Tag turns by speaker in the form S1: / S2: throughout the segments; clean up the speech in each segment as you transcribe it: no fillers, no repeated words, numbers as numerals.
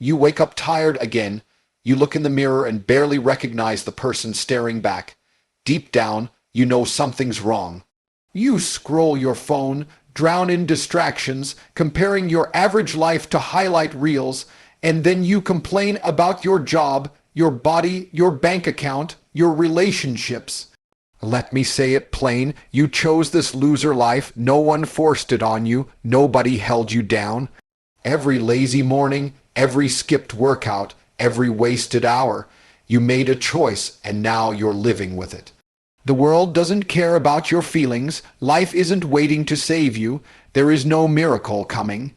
S1: You wake up tired again. You look in the mirror and barely recognize the person staring back. Deep down, you know something's wrong. You scroll your phone, drown in distractions, comparing your average life to highlight reels, and then you complain about your job, your body, your bank account, your relationships. Let me say it plain, you chose this loser life, no one forced it on you, nobody held you down. Every lazy morning, every skipped workout, every wasted hour, you made a choice and now you're living with it. The world doesn't care about your feelings, life isn't waiting to save you, there is no miracle coming.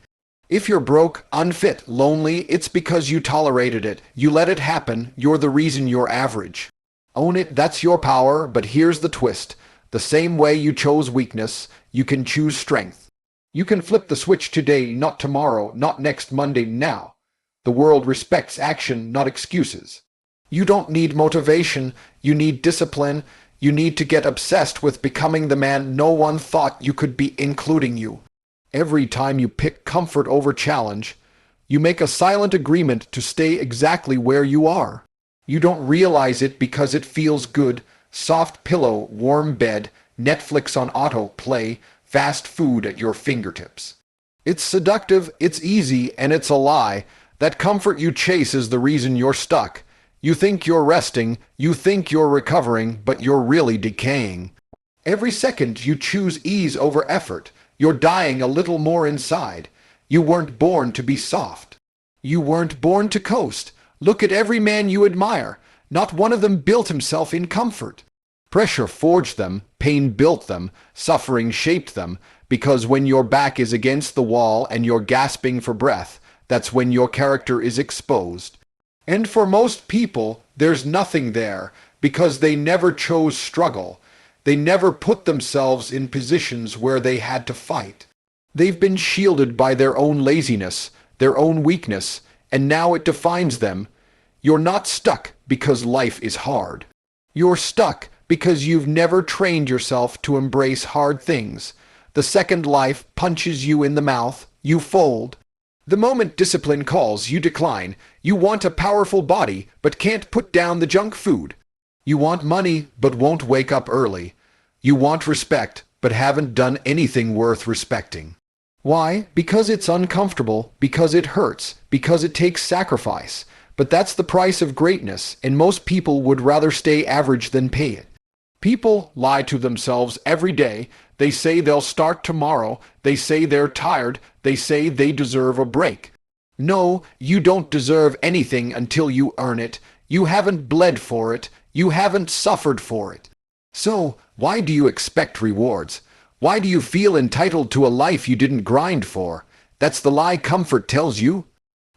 S1: If you're broke, unfit, lonely, it's because you tolerated it, you let it happen, you're the reason you're average. Own it, that's your power, but here's the twist. The same way you chose weakness, you can choose strength. You can flip the switch today, not tomorrow, not next Monday, now. The world respects action, not excuses. You don't need motivation, you need discipline. You need to get obsessed with becoming the man no one thought you could be, including you. Every time you pick comfort over challenge, you make a silent agreement to stay exactly where you are. You don't realize it because it feels good. Soft pillow, warm bed, Netflix on autoplay, fast food at your fingertips. It's seductive, it's easy, and it's a lie. That comfort you chase is the reason you're stuck. You think you're resting, you think you're recovering, but you're really decaying. Every second you choose ease over effort, you're dying a little more inside. You weren't born to be soft. You weren't born to coast. Look at every man you admire. Not one of them built himself in comfort. Pressure forged them, pain built them, suffering shaped them, because when your back is against the wall and you're gasping for breath, that's when your character is exposed. And for most people, there's nothing there, because they never chose struggle. They never put themselves in positions where they had to fight. They've been shielded by their own laziness, their own weakness, and now it defines them. You're not stuck because life is hard. You're stuck because you've never trained yourself to embrace hard things. The second life punches you in the mouth, you fold. The moment discipline calls, you decline. You want a powerful body, but can't put down the junk food. You want money, but won't wake up early. You want respect, but haven't done anything worth respecting. Why? Because it's uncomfortable, because it hurts, because it takes sacrifice. But that's the price of greatness, and most people would rather stay average than pay it. People lie to themselves every day. They say they'll start tomorrow. They say they're tired. They say they deserve a break. No, you don't deserve anything until you earn it. You haven't bled for it. You haven't suffered for it. So, why do you expect rewards? Why do you feel entitled to a life you didn't grind for? That's the lie comfort tells you.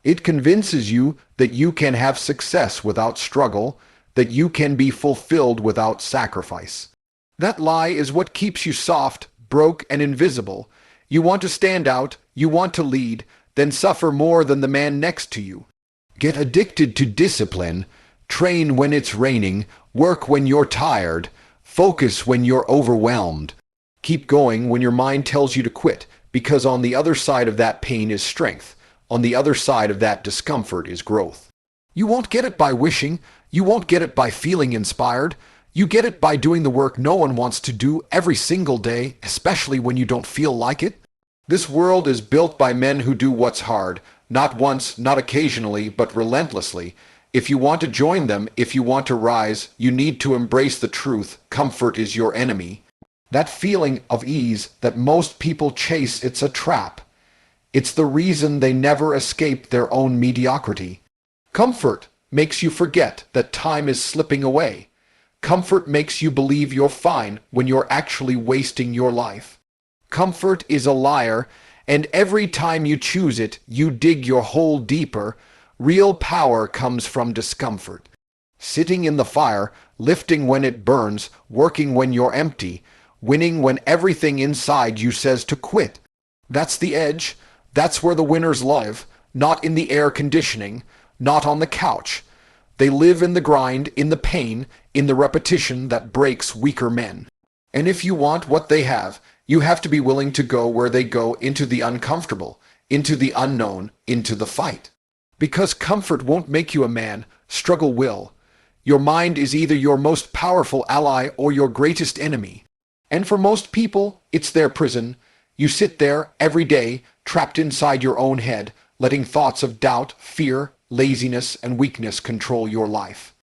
S1: It convinces you that you can have success without struggle, that you can be fulfilled without sacrifice. That lie is what keeps you soft, broke, and invisible. You want to stand out, you want to lead, then suffer more than the man next to you. Get addicted to discipline, train when it's raining, work when you're tired, focus when you're overwhelmed. Keep going when your mind tells you to quit, because on the other side of that pain is strength. On the other side of that discomfort is growth. You won't get it by wishing. You won't get it by feeling inspired. You get it by doing the work no one wants to do every single day, especially when you don't feel like it. This world is built by men who do what's hard, not once, not occasionally, but relentlessly. If you want to join them, if you want to rise, you need to embrace the truth. Comfort is your enemy. That feeling of ease that most people chase, it's a trap. It's the reason they never escape their own mediocrity. Comfort makes you forget that time is slipping away. Comfort makes you believe you're fine when you're actually wasting your life. Comfort is a liar, and every time you choose it, you dig your hole deeper. Real power comes from discomfort. Sitting in the fire, lifting when it burns, working when you're empty, winning when everything inside you says to quit. That's the edge. That's where the winners live, not in the air conditioning, not on the couch. They live in the grind, in the pain, in the repetition that breaks weaker men. And if you want what they have, you have to be willing to go where they go, into the uncomfortable, into the unknown, into the fight. Because comfort won't make you a man, struggle will. Your mind is either your most powerful ally or your greatest enemy. And for most people, it's their prison. You sit there every day, trapped inside your own head, letting thoughts of doubt, fear, laziness, and weakness control your life.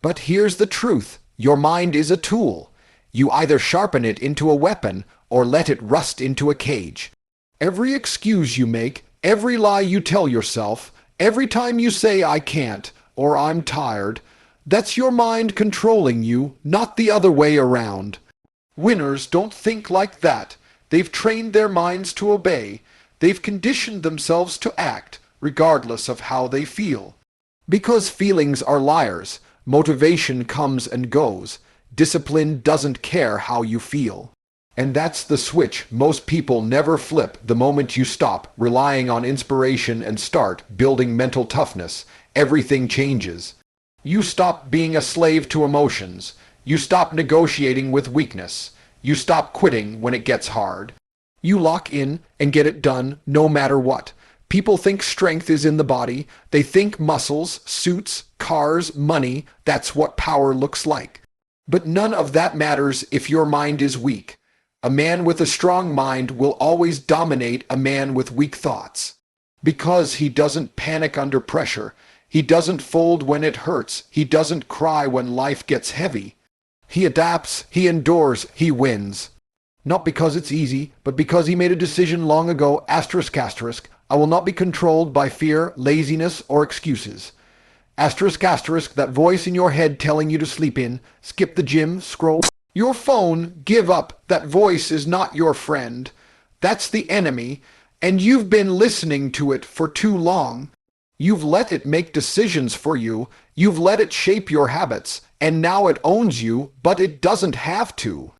S1: But here's the truth. Your mind is a tool. You either sharpen it into a weapon or let it rust into a cage. Every excuse you make, every lie you tell yourself, every time you say I can't or I'm tired, that's your mind controlling you, not the other way around. Winners don't think like that. They've trained their minds to obey. They've conditioned themselves to act, regardless of how they feel. Because feelings are liars, motivation comes and goes. Discipline doesn't care how you feel. And that's the switch most people never flip the moment you stop relying on inspiration and start building mental toughness. Everything changes. You stop being a slave to emotions. You stop negotiating with weakness. You stop quitting when it gets hard. You lock in and get it done no matter what. People think strength is in the body. They think muscles, suits, cars, money, that's what power looks like. But none of that matters if your mind is weak. A man with a strong mind will always dominate a man with weak thoughts. Because he doesn't panic under pressure. He doesn't fold when it hurts. He doesn't cry when life gets heavy. He adapts, he endures, he wins. Not because it's easy, but because he made a decision long ago, asterisk, asterisk. I will not be controlled by fear, laziness, or excuses. Asterisk, asterisk, that voice in your head telling you to sleep in, skip the gym, scroll your phone, give up. That voice is not your friend. That's the enemy, and you've been listening to it for too long. You've let it make decisions for you. You've let it shape your habits, and now it owns you, but it doesn't have to.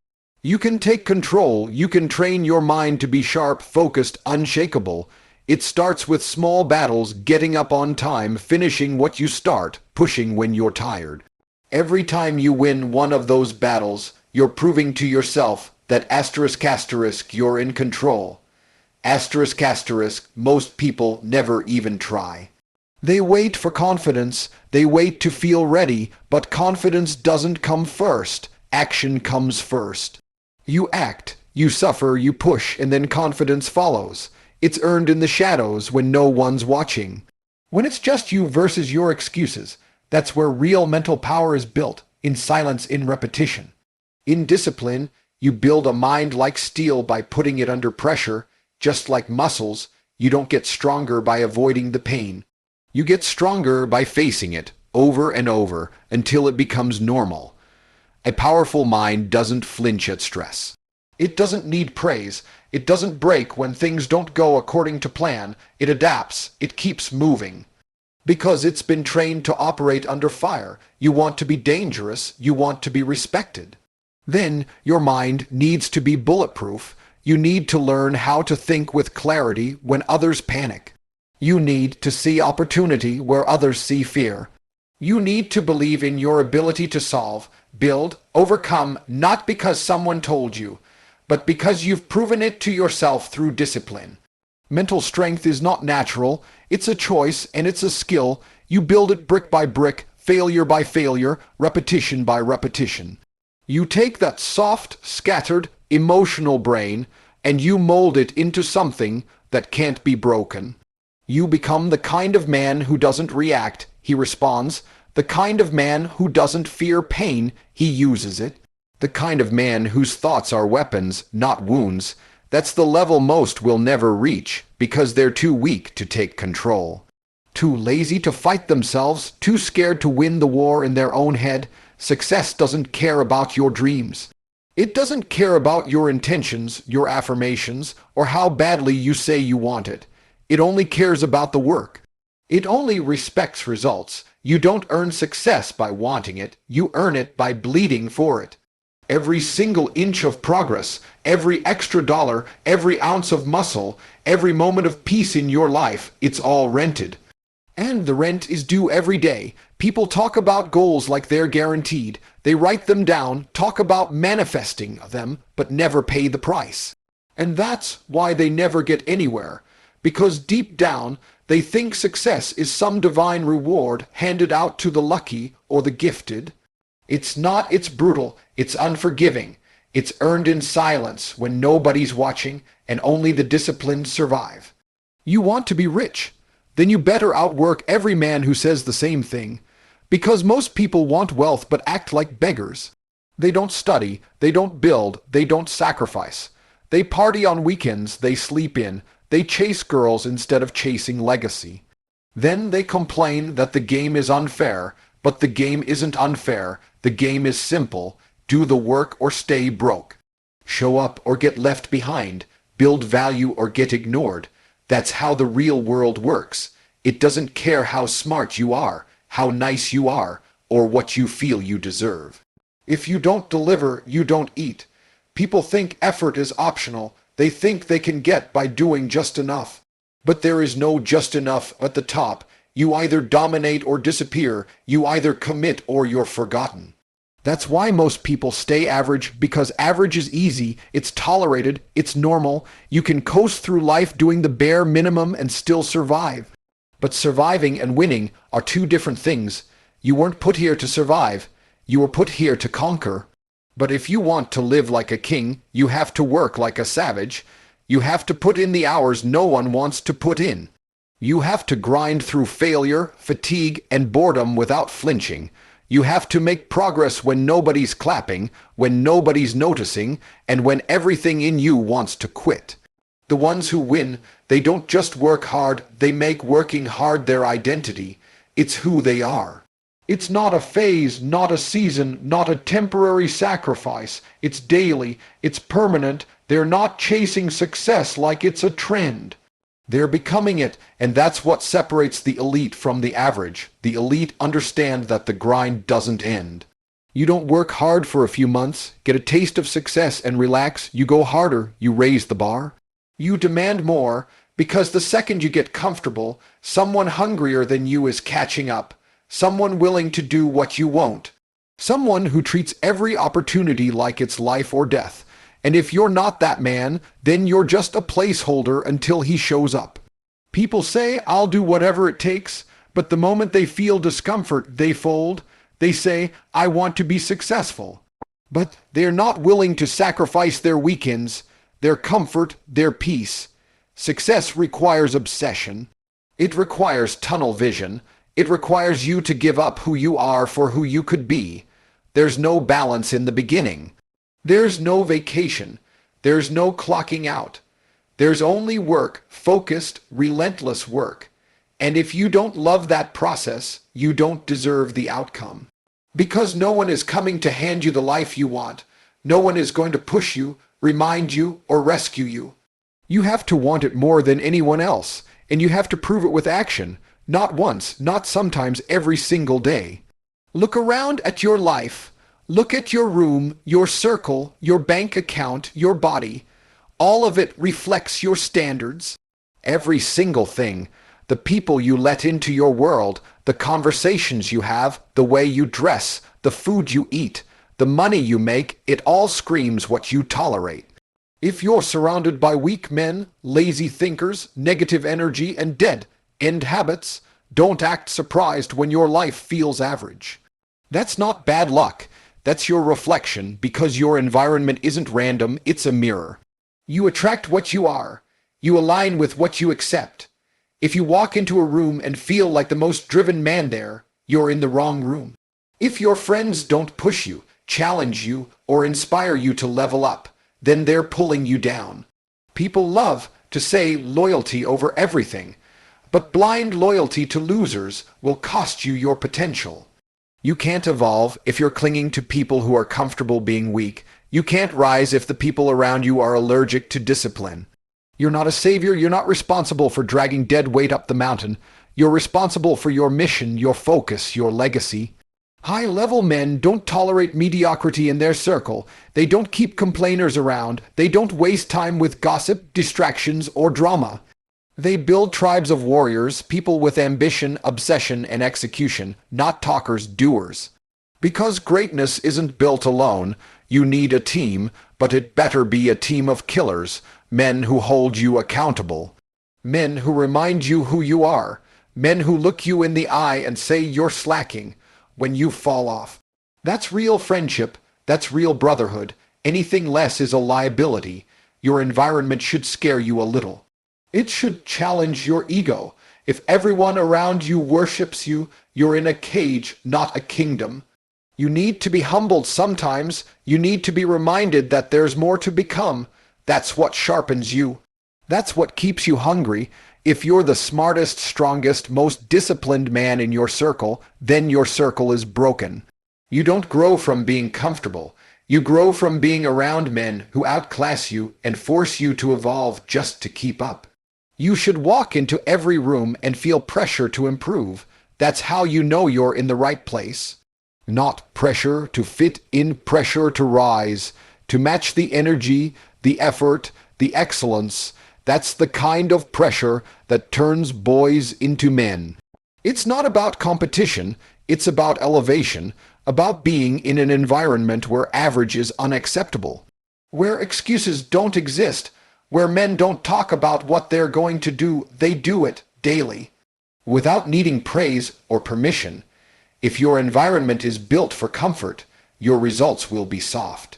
S1: You can take control. You can train your mind to be sharp, focused, unshakable. It starts with small battles, getting up on time, finishing what you start, pushing when you're tired. Every time you win one of those battles, you're proving to yourself that asterisk, asterisk, you're in control. Asterisk, asterisk, most people never even try. They wait for confidence. They wait to feel ready, but confidence doesn't come first. Action comes first. You act, you suffer, you push, and then confidence follows. It's earned in the shadows when no one's watching. When it's just you versus your excuses, that's where real mental power is built, in silence, in repetition. In discipline, you build a mind like steel by putting it under pressure. Just like muscles, you don't get stronger by avoiding the pain. You get stronger by facing it, over and over, until it becomes normal. A powerful mind doesn't flinch at stress. It doesn't need praise. It doesn't break when things don't go according to plan. It adapts. It keeps moving. Because it's been trained to operate under fire. You want to be dangerous. You want to be respected. Then your mind needs to be bulletproof. You need to learn how to think with clarity when others panic. You need to see opportunity where others see fear. You need to believe in your ability to solve, build, overcome, not because someone told you, but because you've proven it to yourself through discipline. Mental strength is not natural. It's a choice and it's a skill. You build it brick by brick, failure by failure, repetition by repetition. You take that soft, scattered, emotional brain and you mold it into something that can't be broken. You become the kind of man who doesn't react, he responds. The kind of man who doesn't fear pain, he uses it. The kind of man whose thoughts are weapons, not wounds. That's the level most will never reach because they're too weak to take control. Too lazy to fight themselves, too scared to win the war in their own head. Success doesn't care about your dreams. It doesn't care about your intentions, your affirmations, or how badly you say you want it. It only cares about the work. It only respects results. You don't earn success by wanting it. You earn it by bleeding for it. Every single inch of progress, every extra dollar, every ounce of muscle, every moment of peace in your life, it's all rented. And the rent is due every day. People talk about goals like they're guaranteed. They write them down, talk about manifesting them, but never pay the price. And that's why they never get anywhere. Because deep down, They think success is some divine reward handed out to the lucky or the gifted. It's not, it's brutal, it's unforgiving. It's earned in silence when nobody's watching and only the disciplined survive. You want to be rich? Then you better outwork every man who says the same thing. Because most people want wealth but act like beggars. They don't study, they don't build, they don't sacrifice. They party on weekends, they sleep in, they chase girls instead of chasing legacy. Then they complain that the game is unfair, but the game isn't unfair, the game is simple. Do the work or stay broke. Show up or get left behind, build value or get ignored. That's how the real world works. It doesn't care how smart you are, how nice you are, or what you feel you deserve. If you don't deliver, you don't eat. People think effort is optional. They think they can get by doing just enough. But there is no just enough at the top. You either dominate or disappear. You either commit or you're forgotten. That's why most people stay average, because average is easy, it's tolerated, it's normal. You can coast through life doing the bare minimum and still survive. But surviving and winning are two different things. You weren't put here to survive. You were put here to conquer. But if you want to live like a king, you have to work like a savage. You have to put in the hours no one wants to put in. You have to grind through failure, fatigue, and boredom without flinching. You have to make progress when nobody's clapping, when nobody's noticing, and when everything in you wants to quit. The ones who win, they don't just work hard, they make working hard their identity. It's who they are. It's not a phase, not a season, not a temporary sacrifice. It's daily, it's permanent. They're not chasing success like it's a trend. They're becoming it, and that's what separates the elite from the average. The elite understand that the grind doesn't end. You don't work hard for a few months, get a taste of success and relax. You go harder, you raise the bar. You demand more, because the second you get comfortable, someone hungrier than you is catching up. Someone willing to do what you won't. Someone who treats every opportunity like it's life or death. And if you're not that man, then you're just a placeholder until he shows up. People say, I'll do whatever it takes, but the moment they feel discomfort, they fold. They say, I want to be successful. But they're not willing to sacrifice their weekends, their comfort, their peace. Success requires obsession. It requires tunnel vision. It requires you to give up who you are for who you could be. There's no balance in the beginning. There's no vacation. There's no clocking out. There's only work, focused, relentless work. And if you don't love that process, you don't deserve the outcome. Because no one is coming to hand you the life you want. No one is going to push you, remind you, or rescue you. You have to want it more than anyone else, and you have to prove it with action. Not once, not sometimes, every single day. Look around at your life. Look at your room, your circle, your bank account, your body. All of it reflects your standards. Every single thing. The people you let into your world, the conversations you have, the way you dress, the food you eat, the money you make, it all screams what you tolerate. If you're surrounded by weak men, lazy thinkers, negative energy, and dead-end habits, don't act surprised when your life feels average. That's not bad luck. That's your reflection, because your environment isn't random, it's a mirror. You attract what you are. You align with what you accept. If you walk into a room and feel like the most driven man there, you're in the wrong room. If your friends don't push you, challenge you, or inspire you to level up, then they're pulling you down. People love to say loyalty over everything, but blind loyalty to losers will cost you your potential. You can't evolve if you're clinging to people who are comfortable being weak. You can't rise if the people around you are allergic to discipline. You're not a savior. You're not responsible for dragging dead weight up the mountain. You're responsible for your mission, your focus, your legacy. High-level men don't tolerate mediocrity in their circle. They don't keep complainers around. They don't waste time with gossip, distractions, or drama. They build tribes of warriors, people with ambition, obsession, and execution, not talkers, doers. Because greatness isn't built alone, you need a team, but it better be a team of killers, men who hold you accountable. Men who remind you who you are. Men who look you in the eye and say you're slacking when you fall off. That's real friendship. That's real brotherhood. Anything less is a liability. Your environment should scare you a little. It should challenge your ego. If everyone around you worships you, you're in a cage, not a kingdom. You need to be humbled sometimes. You need to be reminded that there's more to become. That's what sharpens you. That's what keeps you hungry. If you're the smartest, strongest, most disciplined man in your circle, then your circle is broken. You don't grow from being comfortable. You grow from being around men who outclass you and force you to evolve just to keep up. You should walk into every room and feel pressure to improve. That's how you know you're in the right place. Not pressure to fit in, pressure to rise, to match the energy, the effort, the excellence. That's the kind of pressure that turns boys into men. It's not about competition, it's about elevation, about being in an environment where average is unacceptable, where excuses don't exist, where men don't talk about what they're going to do, they do it daily, without needing praise or permission. If your environment is built for comfort, your results will be soft.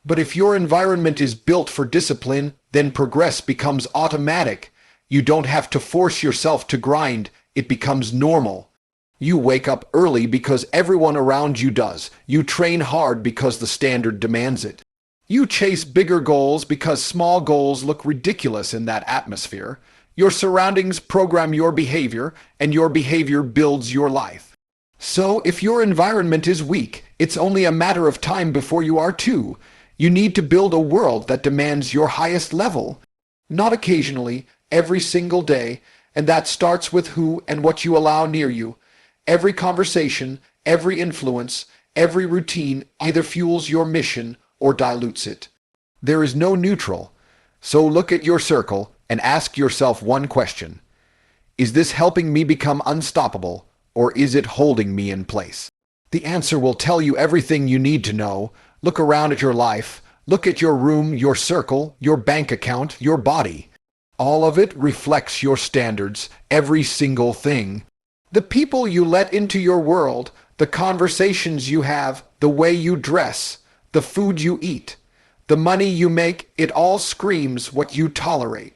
S1: But if your environment is built for discipline, then progress becomes automatic. You don't have to force yourself to grind. It becomes normal. You wake up early because everyone around you does. You train hard because the standard demands it. You chase bigger goals because small goals look ridiculous in that atmosphere. Your surroundings program your behavior, and your behavior builds your life. So if your environment is weak, it's only a matter of time before you are too. You need to build a world that demands your highest level. Not occasionally, every single day, and that starts with who and what you allow near you. Every conversation, every influence, every routine either fuels your mission or dilutes it. There is no neutral. So look at your circle and ask yourself one question. Is this helping me become unstoppable, or is it holding me in place? The answer will tell you everything you need to know. Look around at your life. Look at your room, your circle, your bank account, your body. All of it reflects your standards, every single thing. The people you let into your world, the conversations you have, the way you dress, the food you eat, the money you make, it all screams what you tolerate.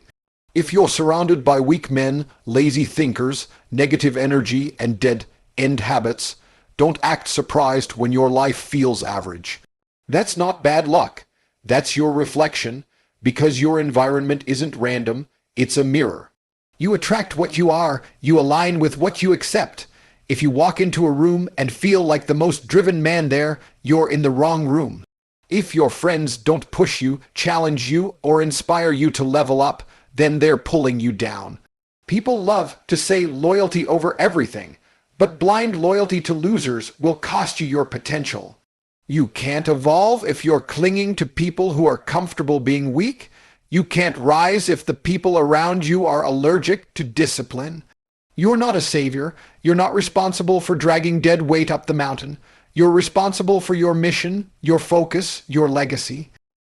S1: If you're surrounded by weak men, lazy thinkers, negative energy, and dead-end habits, don't act surprised when your life feels average. That's not bad luck. That's your reflection, because your environment isn't random, it's a mirror. You attract what you are, you align with what you accept. If you walk into a room and feel like the most driven man there, you're in the wrong room. If your friends don't push you, challenge you, or inspire you to level up, then they're pulling you down. People love to say loyalty over everything, but blind loyalty to losers will cost you your potential. You can't evolve if you're clinging to people who are comfortable being weak. You can't rise if the people around you are allergic to discipline. You're not a savior. You're not responsible for dragging dead weight up the mountain. You're responsible for your mission, your focus, your legacy.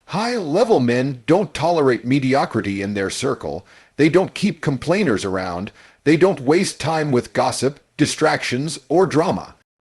S1: High-level men don't tolerate mediocrity in their circle. They don't keep complainers around. They don't waste time with gossip, distractions, or drama.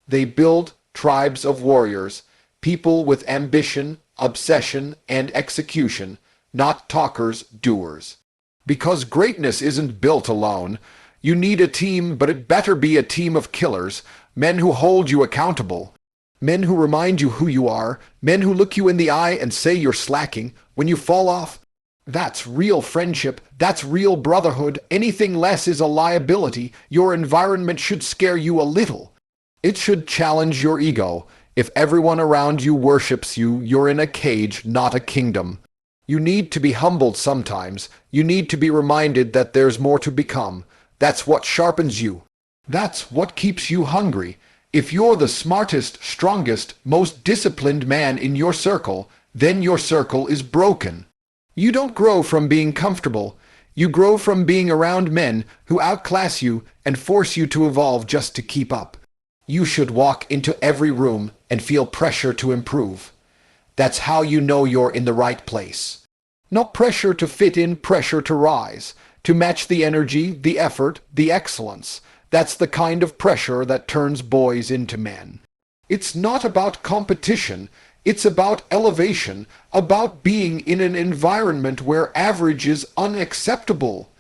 S1: They build tribes of warriors, people with ambition, obsession, and execution, not talkers, doers. Because greatness isn't built alone. You need a team, but it better be a team of killers, men who hold you accountable, men who remind you who you are, men who look you in the eye and say you're slacking when you fall off. That's real friendship. That's real brotherhood. Anything less is a liability. Your environment should scare you a little. It should challenge your ego. If everyone around you worships you, you're in a cage, not a kingdom. You need to be humbled sometimes. You need to be reminded that there's more to become. That's what sharpens you. That's what keeps you hungry. If you're the smartest, strongest, most disciplined man in your circle, then your circle is broken. You don't grow from being comfortable. You grow from being around men who outclass you and force you to evolve just to keep up. You should walk into every room and feel pressure to improve. That's how you know you're in the right place. Not pressure to fit in, pressure to rise, to match the energy, the effort, the excellence. That's the kind of pressure that turns boys into men. It's not about competition. It's about elevation, about being in an environment where average is unacceptable,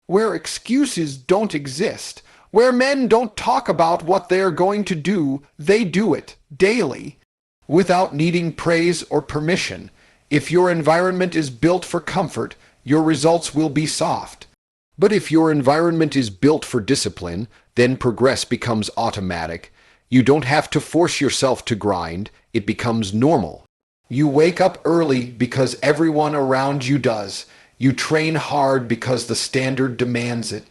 S1: where excuses don't exist, where men don't talk about what they're going to do, they do it daily, without needing praise or permission. If your environment is built for comfort, your results will be soft. But if your environment is built for discipline, then progress becomes automatic. You don't have to force yourself to grind, it becomes normal. You wake up early because everyone around you does. You train hard because the standard demands it.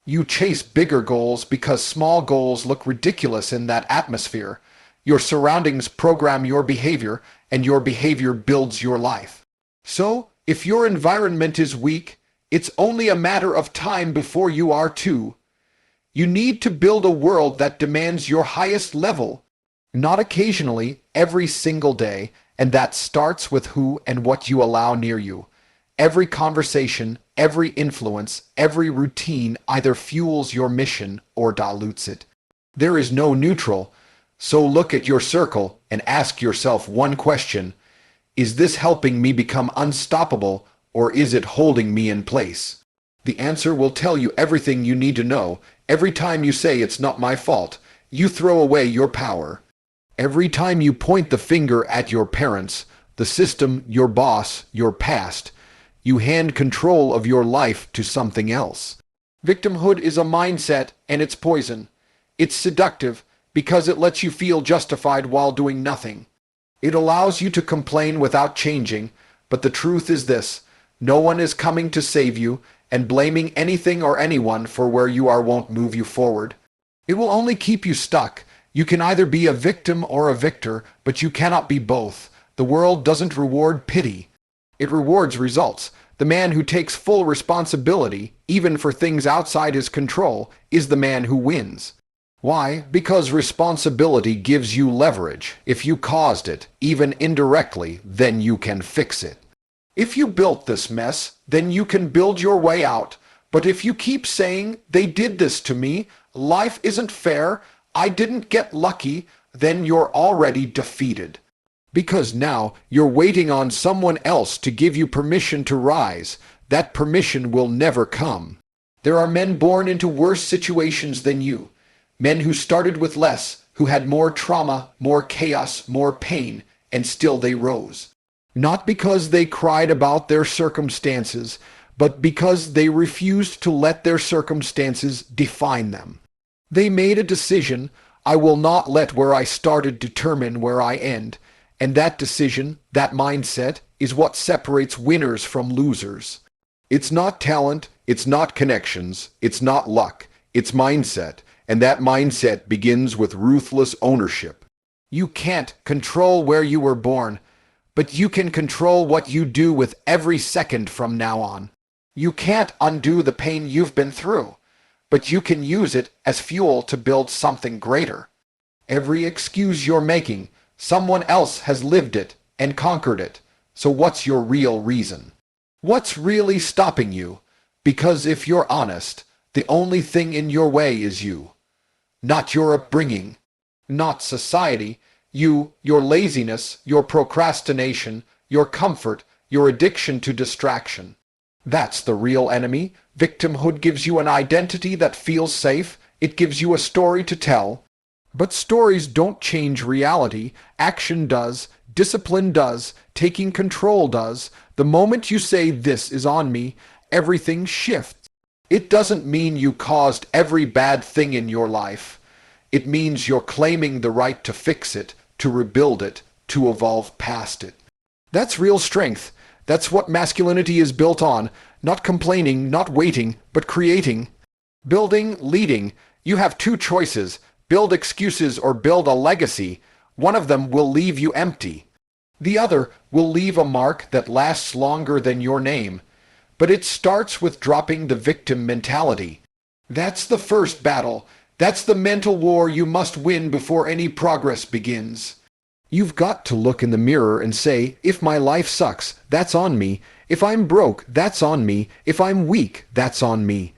S1: You chase bigger goals because small goals look ridiculous in that atmosphere. Your surroundings program your behavior, and your behavior builds your life. So, if your environment is weak, it's only a matter of time before you are too. You need to build a world that demands your highest level, not occasionally, every single day, and that starts with who and what you allow near you. Every conversation, every influence, every routine either fuels your mission or dilutes it. There is no neutral, so look at your circle and ask yourself one question. Is this helping me become unstoppable, or is it holding me in place? The answer will tell you everything you need to know. Every time you say it's not my fault, you throw away your power. Every time you point the finger at your parents, the system, your boss, your past, you hand control of your life to something else. Victimhood is a mindset, and it's poison. It's seductive because it lets you feel justified while doing nothing. It allows you to complain without changing, but the truth is this: no one is coming to save you, and blaming anything or anyone for where you are won't move you forward. It will only keep you stuck. You can either be a victim or a victor, but you cannot be both. The world doesn't reward pity. It rewards results. The man who takes full responsibility, even for things outside his control, is the man who wins. Why? Because responsibility gives you leverage. If you caused it, even indirectly, then you can fix it. If you built this mess, then you can build your way out. But if you keep saying, they did this to me, life isn't fair, I didn't get lucky, then you're already defeated. Because now you're waiting on someone else to give you permission to rise. That permission will never come. There are men born into worse situations than you. Men who started with less, who had more trauma, more chaos, more pain, and still they rose. Not because they cried about their circumstances, but because they refused to let their circumstances define them. They made a decision: I will not let where I started determine where I end. And that decision, that mindset, is what separates winners from losers. It's not talent, it's not connections, it's not luck, it's mindset. And that mindset begins with ruthless ownership. You can't control where you were born, but you can control what you do with every second from now on. You can't undo the pain you've been through, but you can use it as fuel to build something greater. Every excuse you're making, someone else has lived it and conquered it. So what's your real reason? What's really stopping you? Because if you're honest, the only thing in your way is you. Not your upbringing, not society, you, your laziness, your procrastination, your comfort, your addiction to distraction. That's the real enemy. Victimhood gives you an identity that feels safe. It gives you a story to tell. But stories don't change reality. Action does. Discipline does. Taking control does. The moment you say, "This is on me," everything shifts. It doesn't mean you caused every bad thing in your life. It means you're claiming the right to fix it, to rebuild it, to evolve past it. That's real strength. That's what masculinity is built on. Not complaining, not waiting, but creating. Building, leading. You have two choices: build excuses or build a legacy. One of them will leave you empty. The other will leave a mark that lasts longer than your name. But it starts with dropping the victim mentality. That's the first battle. That's the mental war you must win before any progress begins. You've got to look in the mirror and say, if my life sucks, that's on me. If I'm broke, that's on me. If I'm weak, that's on me.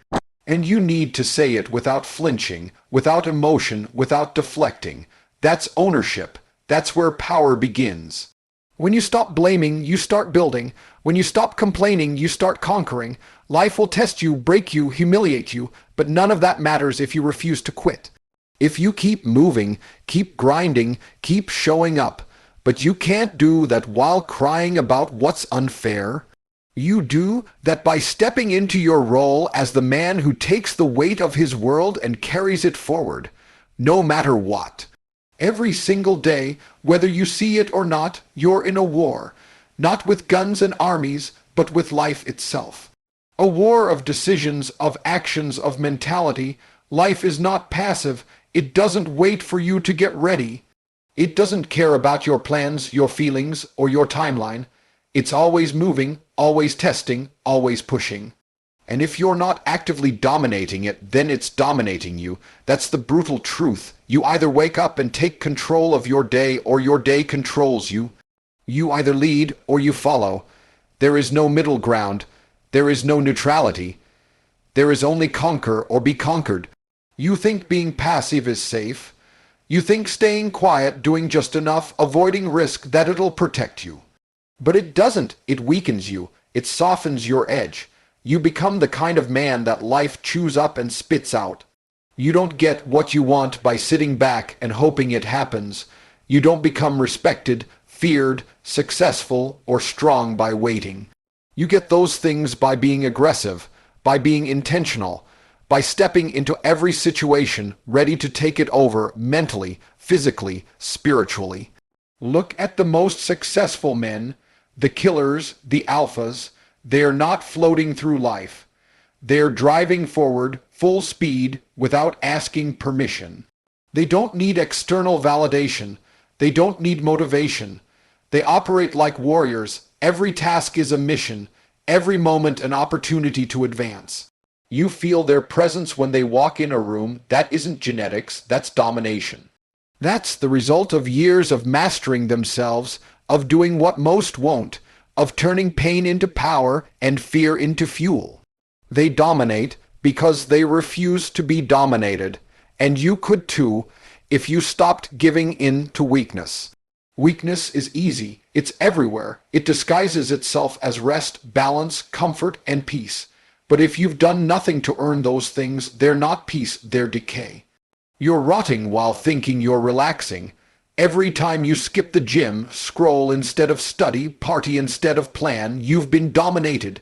S1: And you need to say it without flinching, without emotion, without deflecting. That's ownership. That's where power begins. When you stop blaming, you start building. When you stop complaining, you start conquering. Life will test you, break you, humiliate you, but none of that matters if you refuse to quit. If you keep moving, keep grinding, keep showing up, but you can't do that while crying about what's unfair. You do that by stepping into your role as the man who takes the weight of his world and carries it forward, no matter what. Every single day, whether you see it or not, you're in a war, not with guns and armies, but with life itself. A war of decisions, of actions, of mentality. Life is not passive. It doesn't wait for you to get ready. It doesn't care about your plans, your feelings, or your timeline. It's always moving, always testing, always pushing. And if you're not actively dominating it, then it's dominating you. That's the brutal truth. You either wake up and take control of your day, or your day controls you. You either lead or you follow. There is no middle ground. There is no neutrality. There is only conquer or be conquered. You think being passive is safe. You think staying quiet, doing just enough, avoiding risk, that it'll protect you. But it doesn't. It weakens you. It softens your edge. You become the kind of man that life chews up and spits out. You don't get what you want by sitting back and hoping it happens. You don't become respected, feared, successful, or strong by waiting. You get those things by being aggressive, by being intentional, by stepping into every situation ready to take it over mentally, physically, spiritually. Look at the most successful men, the killers, the alphas. They're not floating through life. They're driving forward, full speed, without asking permission. They don't need external validation. They don't need motivation. They operate like warriors. Every task is a mission, every moment an opportunity to advance. You feel their presence when they walk in a room. That isn't genetics, that's domination. That's the result of years of mastering themselves, of doing what most won't, of turning pain into power and fear into fuel. They dominate because they refuse to be dominated, and you could too if you stopped giving in to weakness. Weakness is easy, it's everywhere. It disguises itself as rest, balance, comfort, and peace. But if you've done nothing to earn those things, they're not peace, they're decay. You're rotting while thinking you're relaxing. Every time you skip the gym, scroll instead of study, party instead of plan, you've been dominated.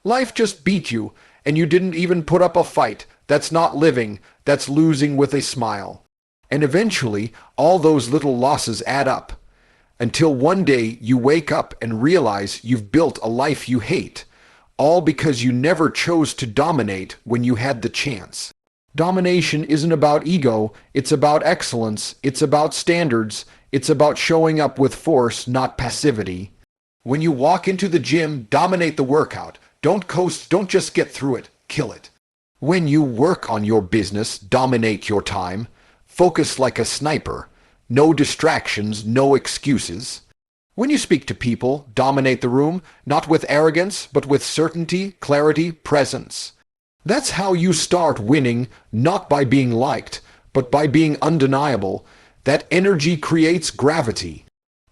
S1: Life just beat you, and you didn't even put up a fight. That's not living, that's losing with a smile. And eventually, all those little losses add up. Until one day you wake up and realize you've built a life you hate. All because you never chose to dominate when you had the chance. Domination isn't about ego, it's about excellence, it's about standards, it's about showing up with force, not passivity. When you walk into the gym, dominate the workout. Don't coast, don't just get through it, kill it. When you work on your business, dominate your time. Focus like a sniper. No distractions, no excuses. When you speak to people, dominate the room, not with arrogance, but with certainty, clarity, presence. That's how you start winning, not by being liked, but by being undeniable. That energy creates gravity.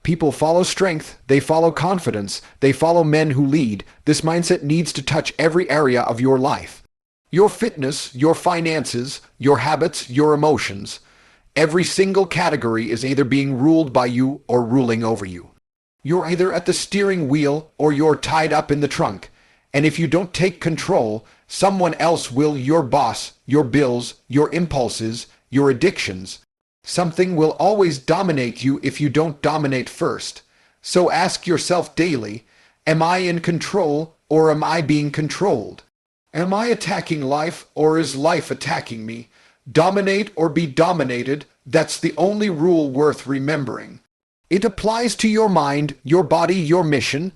S1: People follow strength, they follow confidence, they follow men who lead. This mindset needs to touch every area of your life. Your fitness, your finances, your habits, your emotions. Every single category is either being ruled by you or ruling over you. You're either at the steering wheel or you're tied up in the trunk. And if you don't take control, someone else will, your boss, your bills, your impulses, your addictions. Something will always dominate you if you don't dominate first. So ask yourself daily, am I in control or am I being controlled? Am I attacking life or is life attacking me? Dominate or be dominated, that's the only rule worth remembering. It applies to your mind, your body, your mission.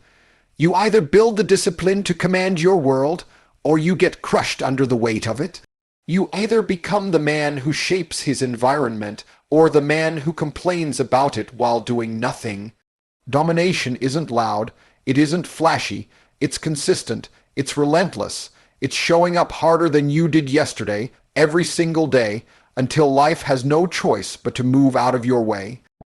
S1: You either build the discipline to command your world, or you get crushed under the weight of it. You either become the man who shapes his environment, or the man who complains about it while doing nothing. Domination isn't loud, it isn't flashy, it's consistent, it's relentless, it's showing up harder than you did yesterday, every single day, until life has no choice but to move out of your way.